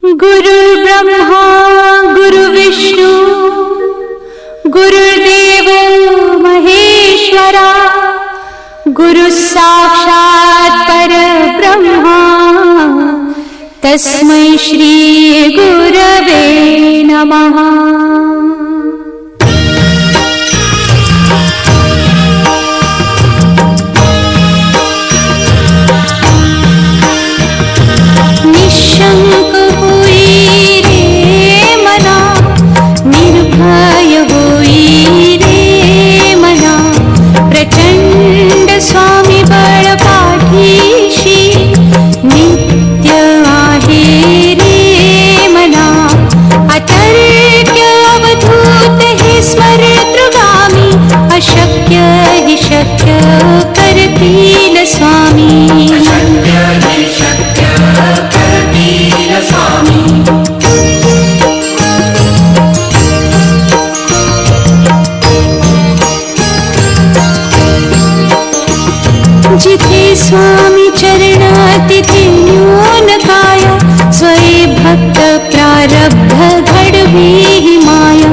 गुरुर्ब्रह्मा गुरुर्विष्णू गुरुर्देवो महेश्वरा गुरुः साक्षात् परब्रह्मा तस्मै श्री गुरवे नमः। निशंक होई रे मना, निर्भय होई रे मना, प्रचंड स्वामी बळ पाठीशी नित्य आहे रे मना। अतर्क्य अवधूत हे स्मरतृगामी, अशक्य हि शक्य करतील स्वामी। जिथे स्वामी चरण तिथे न्यून काया, स्वये भक्त प्रारब्ध घडवी ही माया।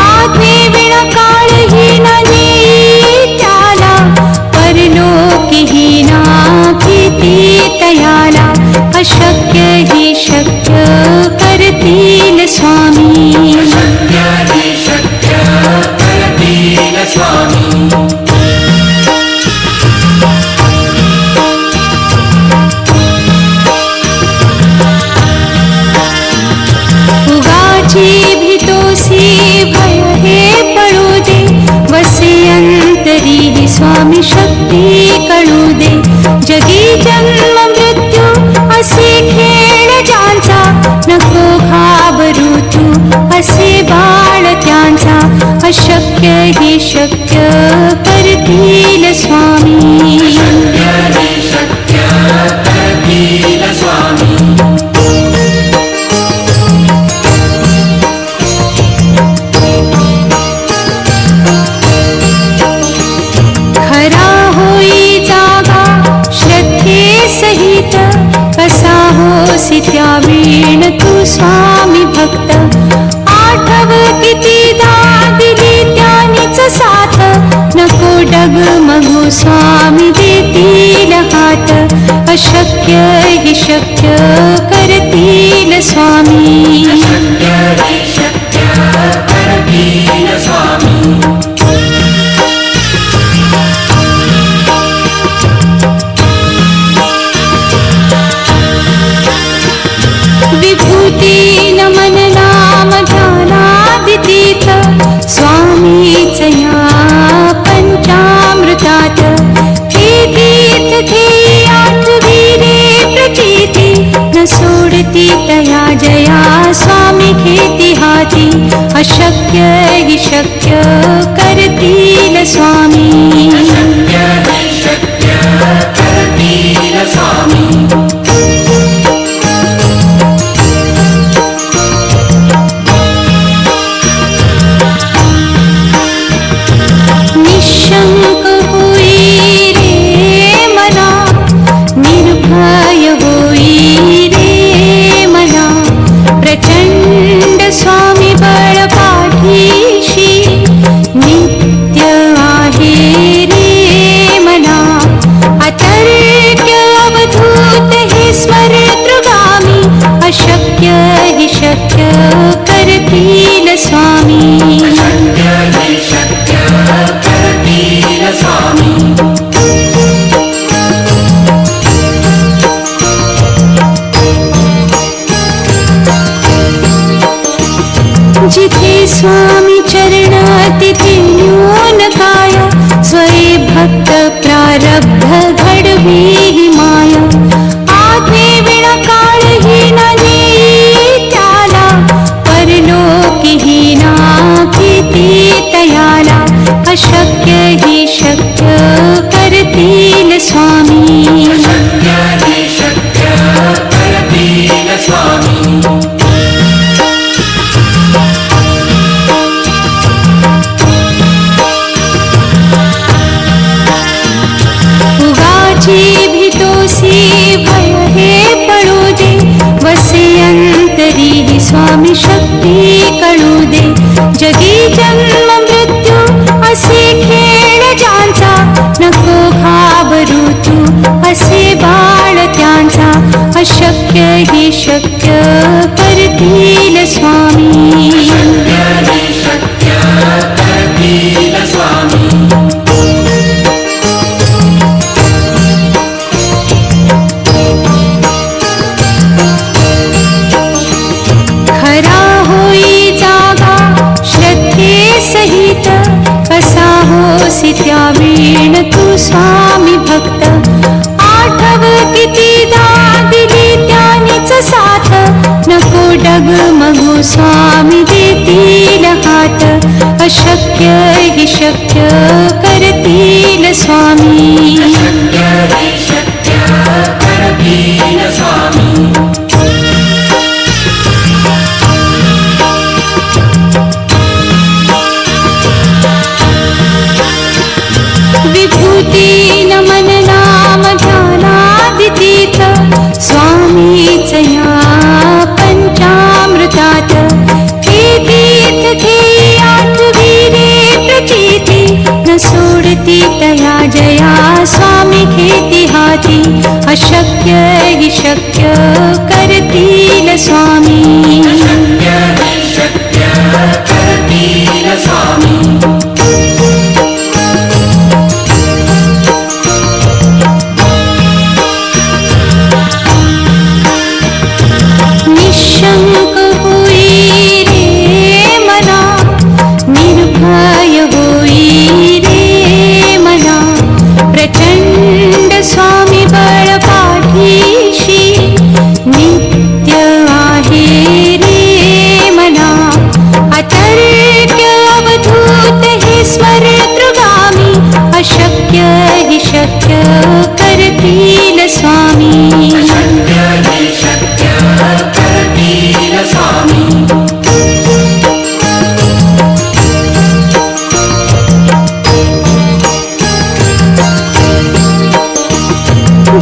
आज्ञे विना काळही न नेई त्याला, परलोकी ही ना भीती तयाला। अशक्य ही शक्य करतील स्वामी। उगाची भीतोसी भय हे पळू दे, वसे अंतरी ही स्वामी शक्ती कळू दे। जगी जन्म मृत्यू असे खेळ ज्यांचा, नको घाबरू तू असे बाळ त्यांचा। अशक्य ही शक्य करतील स्वामी। खरा होई जागा श्रद्धे सहित, कसा होसी त्या वीण तू स्वामी भक्त। आठव कितीदा दिली त्यानीच साथ, नको डगमगू स्वामी देतील हात। अशक्य हि शक्य करतील स्वामी। विभूती नमन नाम ध्यानादितीत, स्वामीच या पंचामृतात। हे तीर्थ ध्येय आठवी रे प्रचिती, न सोडती तया जया स्वामी घेती हाती। अशक्य हि शक्य करतील स्वामी। निशंक होई रे मना, निर्भय होई रे मना। प्रचंड स्वामी बळ पाठीशी नित्य आहे रे मना। अतर्क्य अवधूत हे स्मरतृगामी, अशक्य हि शक्य करतील स्वामी। जिथे स्वामी चरण तिथे न्यून काया, स्वये भक्त प्रारब्ध घडवी ही माया। आज्ञे विना काळही न नेई त्याला, परलोकी ही ना भीती तयाला। अशक्य हि शक्य करतील स्वामी। उगाची भीतोसी भय हे पळू दे, वसे अंत स्वामी शक्ती कळू दे. जगी जन्म मृत्यू असे खेळ ज्यांचा, नको घाबरू तू असे बाळ त्यांचा. अशक्य ही शक्य करतील स्वामी. खरा होई जागा श्रद्धे सहित, कसा होसी त्यावीण तू स्वामी भक्त. आठव कितीदा दिली त्यानीच साथ, नको डगमगू स्वामी देतील हात. अशक्य ही शक्य करतील स्वामी. विभूती नमन नाम ध्यानादितीत, स्वामीच या पंचामृतात. हे तीर्थ हे आठविरे प्रचिती, न सोडती तया जया स्वामी घेती हाती. अशक्य हि शक्य करतील स्वामी. निशंक होई रे मना, निर्भय होई रे मना. प्रचंड स्वामी बळ पाठीशी, नित्य आहे रे मना. अतर्क्य अवधूत हे स्मरतृगामी, अशक्य हि शक्य करतील स्वामी.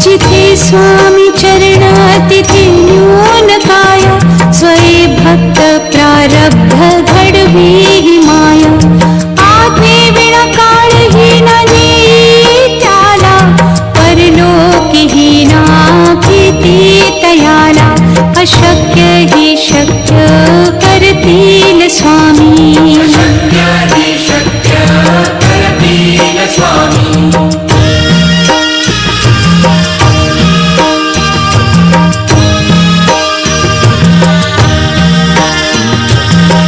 जिथे स्वामी चरण तिथे न्यून काय, स्वये भक्त प्रारब्ध घडवी ही माया. आज्ञे विना काळ हीना नेई त्याला, परलोकी हीना भीती तयाला. अशक्य ही शक्य करतील स्वामी.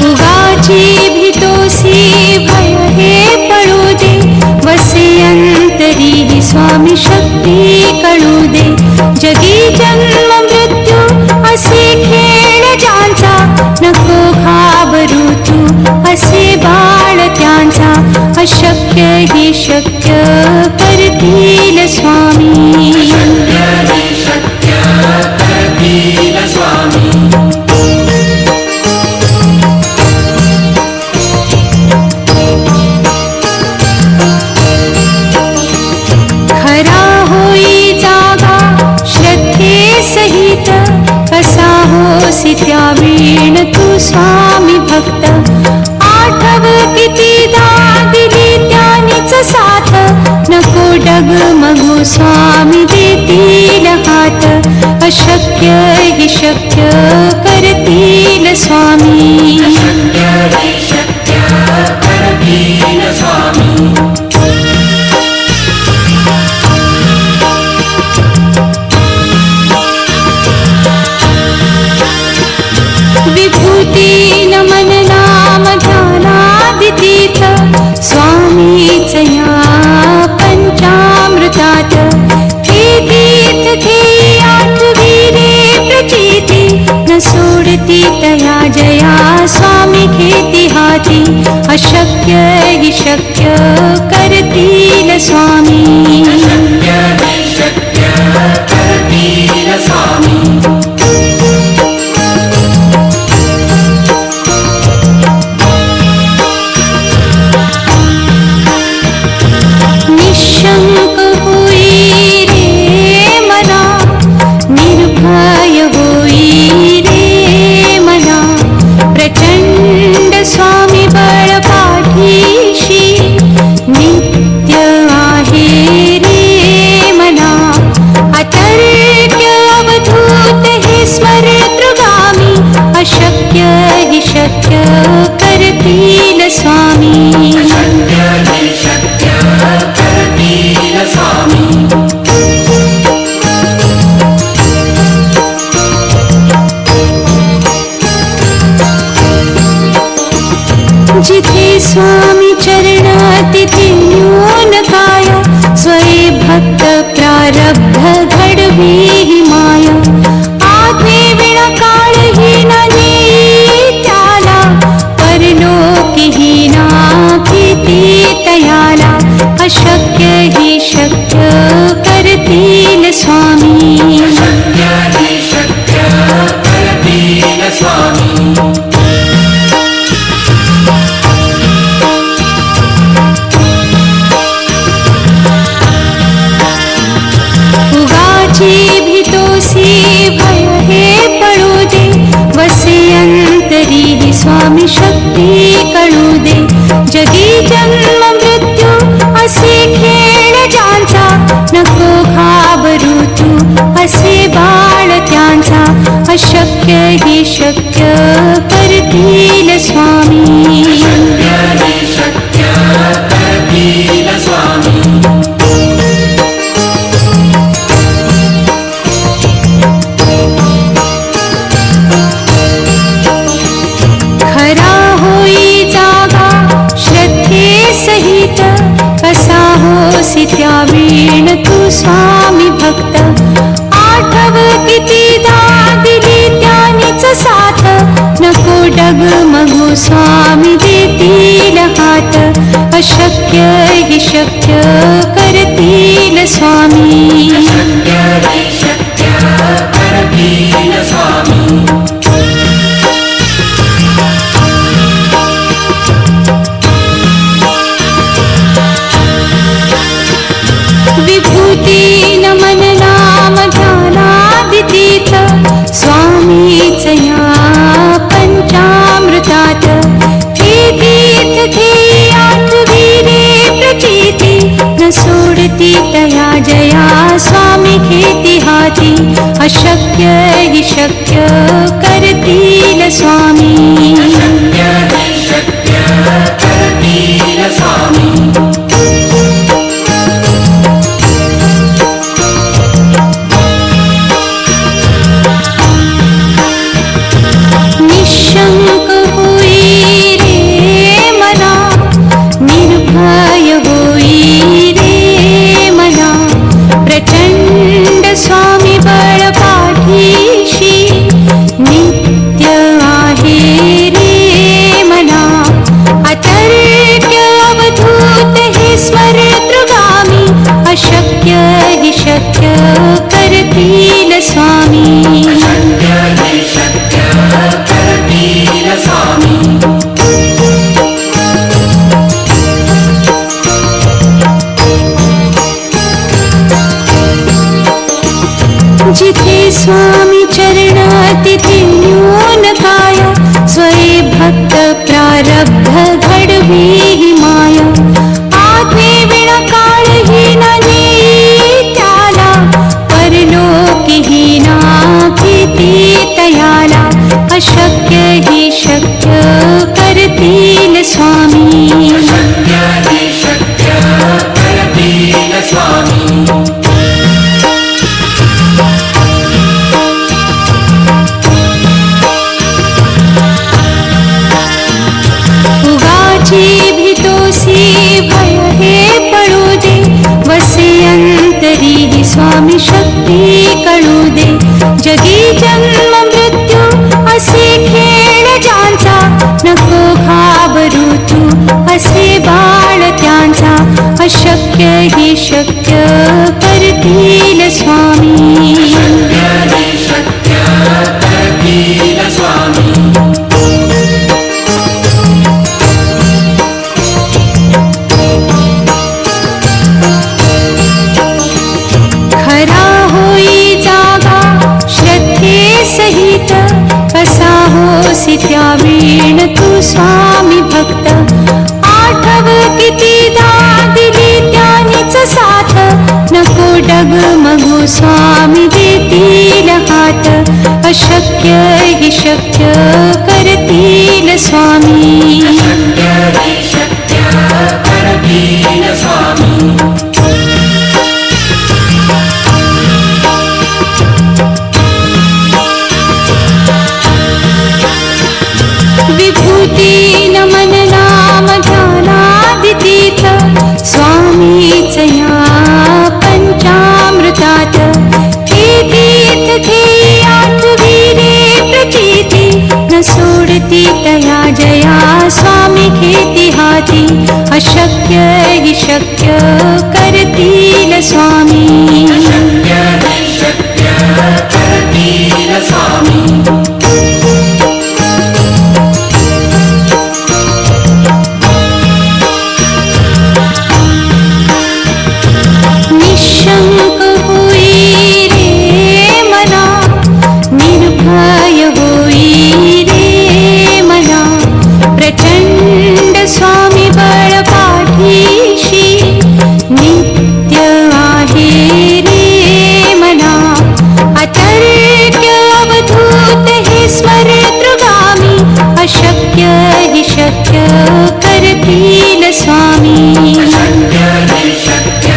उगाची भीतोसी भय हे पळू दे, वसे अंतरी ही स्वामी शक्ती कळू दे. जगी जन्म मृत्यू असे खेळ ज्यांचा, नको घाबरू तू असे बाळ त्यांचा. अशक्य ही शक्य करतील स्वामी. खरा होई जागा श्रद्धे सहित, कसा होसी त्यावीण तू स्वामी भक्त. आठव कितीदा दिली त्यानीच साथ, नको डगमगू स्वामी देतील हात. अशक्य हि शक्य करतील स्वामी. विभूती नमन नाम ध्यानादितीत, स्वामीच या पंचामृतात. हे तीर्थ हे आठविरे प्रचिती, न सोडती तया जया स्वामी घेती हाती. अशक्य हि शक्य करतील स्वामी. निशंक होई रे मना, निर्भय होई रे मना. अशक्य हि शक्य करतील स्वामी. अशक्य हि शक्य करतील स्वामी. जिथे स्वामी चरण तिथे न्यून काय, स्वये भक्त प्रारब्ध घडवी ही माया. आज्ञे विना काळही न नेई त्याला, परलोकीही ना भीती तयाला. अशक्य हि शक्य करतील स्वामी. अशक्य हि शक्य करतील स्वामी. भीतोसी भय हे पडू दे, वसे अंतरी ही स्वामी शक्ती कळू दे. जगी जन्म मृत्यू असे खेळ ज्यांचा, नको घाबरू तू असे बाळ त्यांचा. अशक्य हि शक्य करतील स्वामी. अशक्य हि शक्य करतील स्वामी. सहित कसा होसी त्यावीण तू स्वामी भक्त. आठव कितीदा दिली त्यानीच साथ, नको डगमगू स्वामी देतील हात. अशक्य हि शक्य करतील स्वामी. अशक्य हि शक्य करतील स्वामी. विभूती नमन नाम ध्यानादितीर्थ, स्वामीच या पंचामृतात. हे तीर्थ घेयात वीरे प्रचिती, न सोडती तया जया स्वामी घेती हाती. अशक्य हि शक्य करतील स्वामी. अशक्य हि शक्य करतील स्वामी. निशंक होई रे मना, निर्भय होई रे मना. प्रचंड स्वामी बळ पाठीशी, नित्य आहे रे मना. अतर्क्य अवधूत हे स्मरतृगामी. अशक्य हि शक्य करतील स्वामी. अशक्य हि शक्य करतील स्वामी. जिथे स्वामी चरण तिथे न्यून काय, स्वये भक्त प्रारब्ध घडवी ही माया. आज्ञे विना काळही न नेई त्याला, परलोकीही ना भीती तयाला. अशक्य हि शक्य करतील स्वामी. अशक्य हि शक्य करतील स्वामी. भीतोसी भय हे पडू दे, वसे अंतरी ही स्वामी शक्ती कळू दे. जगी जन्म मृत्यू असे खेळ ज्यांचा, नको घाबरू तू असे बाळ त्यांचा. अशक्य हि शक्य करतील स्वामी. अशक्य हि शक्य करतील स्वामी. सहित कसा होसी त्यावीण तू स्वामी भक्त. आठव कितीदा दिली त्यानीच साथ, नको डगमगू स्वामी देतील हात. अशक्य हि शक्य करतील स्वामी. अशक्य हि शक्य करतील स्वामी. विभूती नमन नाम ध्यानादितीर्थ स्वामीच या पंचामृतात. हे तीर्थ ध्येय आठविले प्रचिती न सोडती तया जया स्वामी घेती हाती. अशक्य हि शक्य करतील स्वामी. अशक्य हि शक्य करतील स्वामी. निशंक होई रे मना, निर्भय होई रे मना. प्रचंड स्वामी बळ पाठीशी नित्य आहे रे मना. अतर्क्य अवधूत हे स्मरतृगामी. अशक्य हि शक्य करतील स्वामी. अशक्य हि शक्य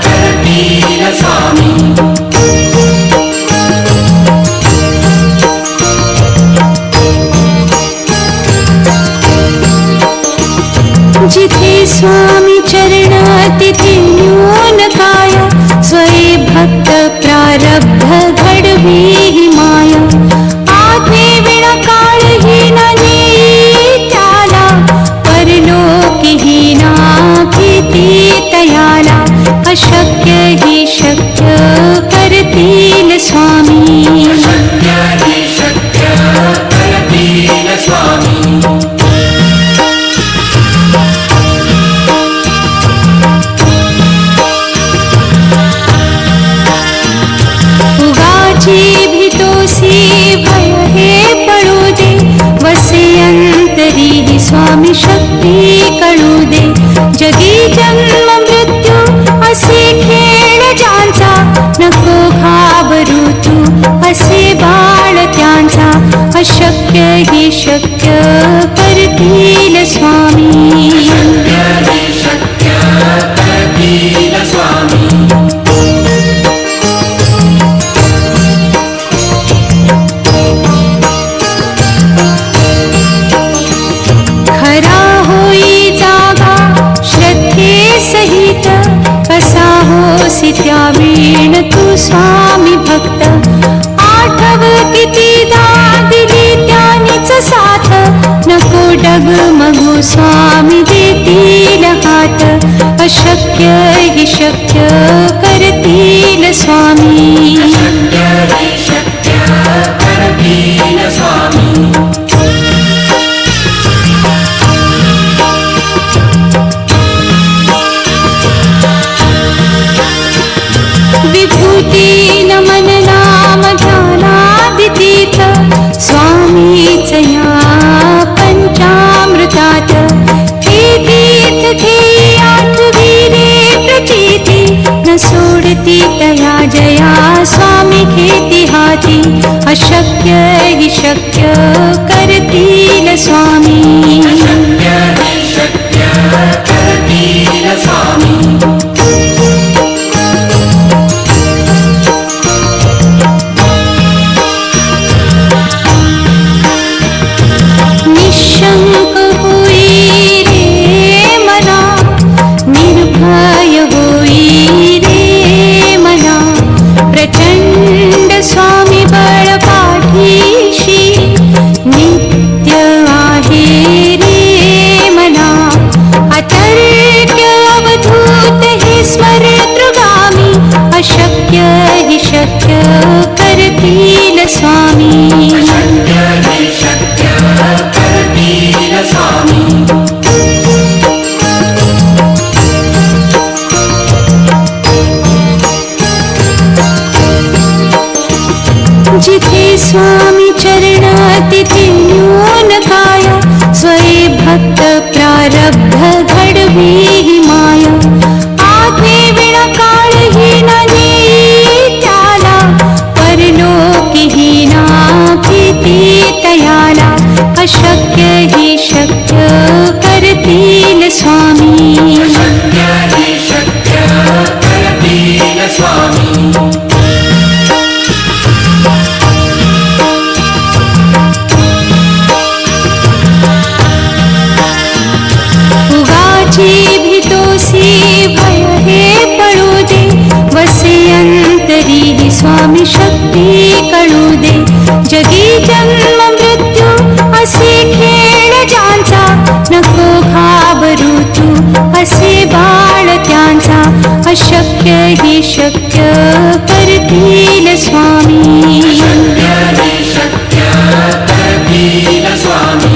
करतील स्वामी. जिथे स्वामी चरण तिथे न्यून काय. स्वये भक्त प्रारब्ध घडवी हि माया. आज्ञे विना काळही न नेई त्याला. परलोकीही ना भीती तयाला. अशक्य हि शक्य करतील स्वामी. अशक्य हि शक्य करतील स्वामी. उगाची भीतोसी भय हे पडू दे. वसे अंतरी हि स्वामी शक्ती कळू दे. जगी जन्म मृत्यू असे खेळ ज्यांचा. नको घाबरू तू असे बाळ त्यांचा. अशक्य हि शक्य करतील स्वामी. अशक्य हि शक्य करतील स्वामी. खरा होई जागा श्रद्धे सहित. कसा होसी त्या वीण तू स्वामी भक्त. आठव कितीदा दिली त्यानीच साथ. नको डगमगू स्वामी देतील हात. अशक्य हि शक्य करतील स्वामी. अशक्य हि शक्य करतील स्वामी. विभूती नमन नाम ध्यानादितीर्थ स्वामीच या पंचामृतात. हे तीर्थ ध्येय आठविले प्रचिती न सोडती तया जया स्वामी घेती हाती. अशक्य हि शक्य करतील स्वामी. अशक्य हि शक्य करतील स्वामी. निशंक होई रे मना, निर्भय होई रे मना. प्रचंड स्वामी बळ पाठीशी नित्य आहे रे मना. अतर्क्य अवधूत हे स्मरतृगामी. अशक्य हि शक्य करतील स्वामी. अशक्य हि शक्य करतील अशक्य हि शक्य करतील स्वामी. शक्य हि शक्य करतील स्वामी.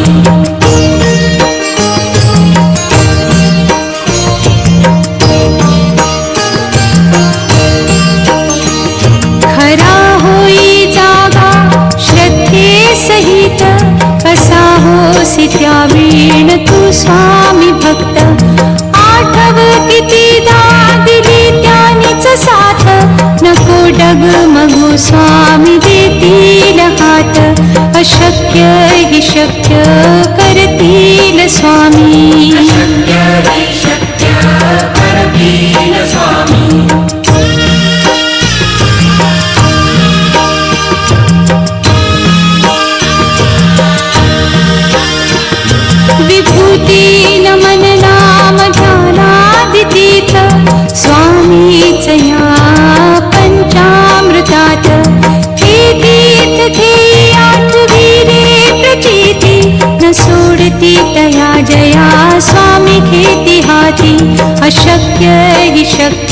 खरा होई जागा श्रद्धे सहित, कसा होसी त्या वीण तू स्वामी भक्त. आठव कितीदा दिली त्यानीच साथ, नको डगमगू स्वामी देतील हात. अशक्य हि शक्य करतील स्वामी. शक्य हि शक्य करतील स्वामी. विभूती नमन नाम ध्यानादितीत, स्वामीच या पंचामृतात. हे तीर्थ घे आठवी रे प्रचिती, न सोडती तया जया स्वामी घेती हाती. अशक्य हि शक्य